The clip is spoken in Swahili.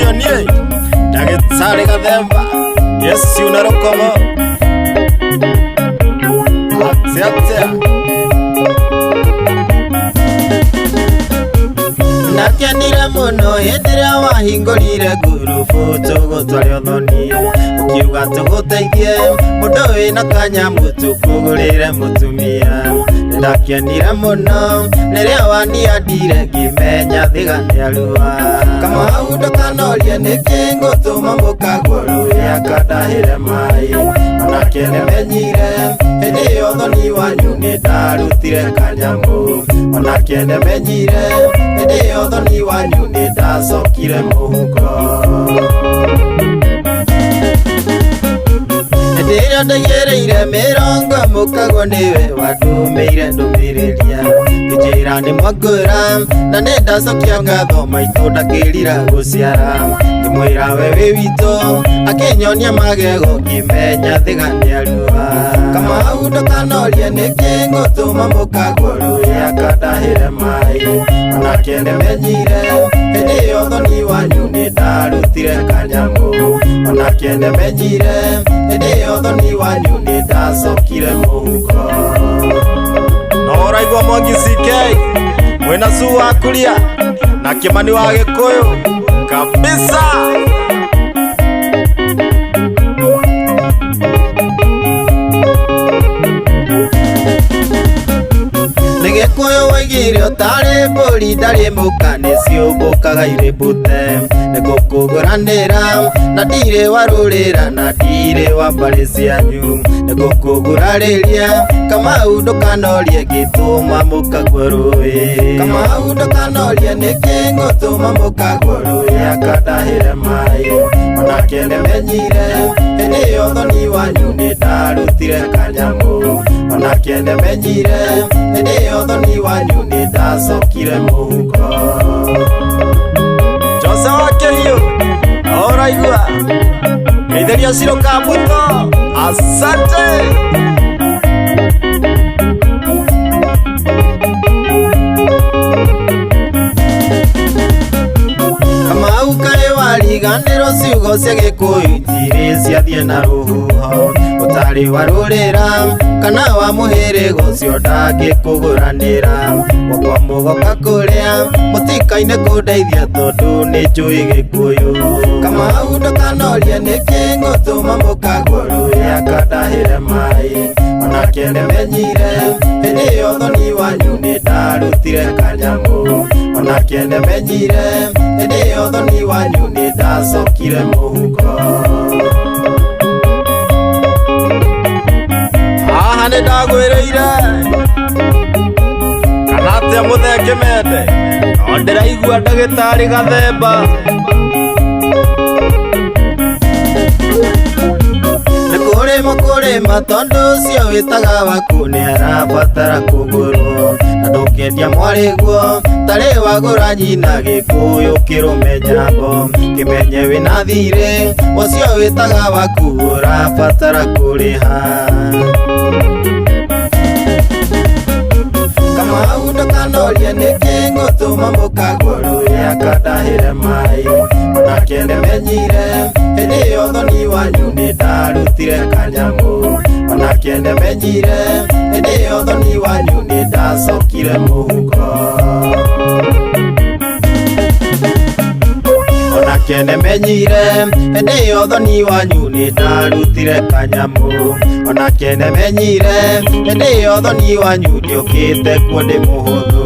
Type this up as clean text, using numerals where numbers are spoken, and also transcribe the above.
Uthoni Ndagĩtarĩ Gathemba Yesu unarokomo Atia Nakenire muno hĩndĩrĩa wahingũrire ngurubu tũgũtware Uthoni ukiuga tũgũteithie mũndũ wĩna kanyamu tũkũgũrĩre mũtumia. Ndakenire muno rĩrĩa waniandire ngĩmenya thiga nĩarua Kamau ndũkanorie nĩkĩ ngũtũma mũkagũrũya kandahĩre maĩ onake nĩmenyire hĩndĩ ĩyo Uthoni wanyu nĩndarutire kanyamu onake nĩmenyire hĩndĩ ĩyo Uthoni wanyu nĩndacokire mũhuko Ndĩrĩa ndaigĩrĩire mĩrongo mũkago nĩwe wandũmĩire ndũmĩrĩria Ngĩnjĩra nĩmwangũra na nĩndacokia ngatho maitũ ndakĩrira gũciara Ngĩmwĩra we wĩ witũ akĩnyonia magego ngĩmenya thiga nĩarua Kamau ndũkanorie nĩkĩ ngũtũma mũkagũrũya kandahĩre maĩ onake nĩmenyire hĩndĩ ĩyo Uthoni wanyu nĩndarutire kanyamu onake nĩmenyire hĩndĩ ĩyo Uthoni wanyu nĩndacokire mũhuko Noraigua Mwangi CK mwena Su wa kulia na Kimani wa Gikuyu kabisa Gikuyu waigire ũtarĩ mbũri ndarĩ mũka nĩciũmbũkaga irĩ mbũte Nĩngũkũgũranĩra na ndirĩ warũrĩra na ndirĩ wa mbarĩ cianyu Nĩngũkũgũrarĩria Kamau ndũkanorie ngĩtũma mũkagũrũye Kamau ndũkanorie nĩkĩ ngũtũma mũkagũrũya kandahĩre maĩ onake nĩmenyire hĩndĩ ĩyo Uthoni wanyu nĩndarutire kanyamu onake nĩmenyire hĩndĩ ĩyo Uthoni wanyu nĩndacokire mũhuko Jose wa Kĩhiũ Noraigua Geithĩria Shiro Kambuto Asante Kamau kaĩ wariganĩrwo ciugo cia Gĩkũyũ itirĩ ciathiĩ na rũhuho Ũtarĩ warũrĩra kana wa mũhĩrĩga ũcio ndangĩkũgũranĩra Gwakwa mũgoka kũrĩa mũtikaine kũndeithia tondũ nĩnjũĩ Gĩkũyũ Kamau ndũkanorie nĩkĩ ngũtũma mũkagũrũya kandahĩre maĩ onake nĩmenyire hĩndĩ ĩyo Uthoni wanyu nĩndarutire kanyamu onake nĩmenyire hĩndĩ ĩyo Uthoni wanyu nĩndacokire mũhuko Haha nĩndagwĩrĩire kana atĩa mũthenge mende no ndĩraigua Ndagĩtarĩ Gathemba Kũrĩma tondũ ũcio wĩtaga waku nĩarabatara kũgũrwo na ndũkĩendia mwarĩguo tarĩ wagũra nyina Gĩkũyũ kĩrũme nyambo kĩmenye wĩna thirĩ ũcio wĩtaga waku ũrabatara kũrĩha Kamau ndũkanorie nĩkĩ ngũtũma mũkagũrũya kandahĩre maĩ onake nĩmenyire hĩndĩ ĩyo Uthoni wanyu nĩndarutire kanyamu onake nĩmenyire hĩndĩ ĩyo Uthoni wanyu nĩndacokire mũhuko Onake nĩmenyire hĩndĩ ĩyo Uthoni wanyu nĩndarutire kanyamu onake nĩmenyire hĩndĩ ĩyo Uthoni wanyu ndiũkĩte kuo ndĩ mũhũthũ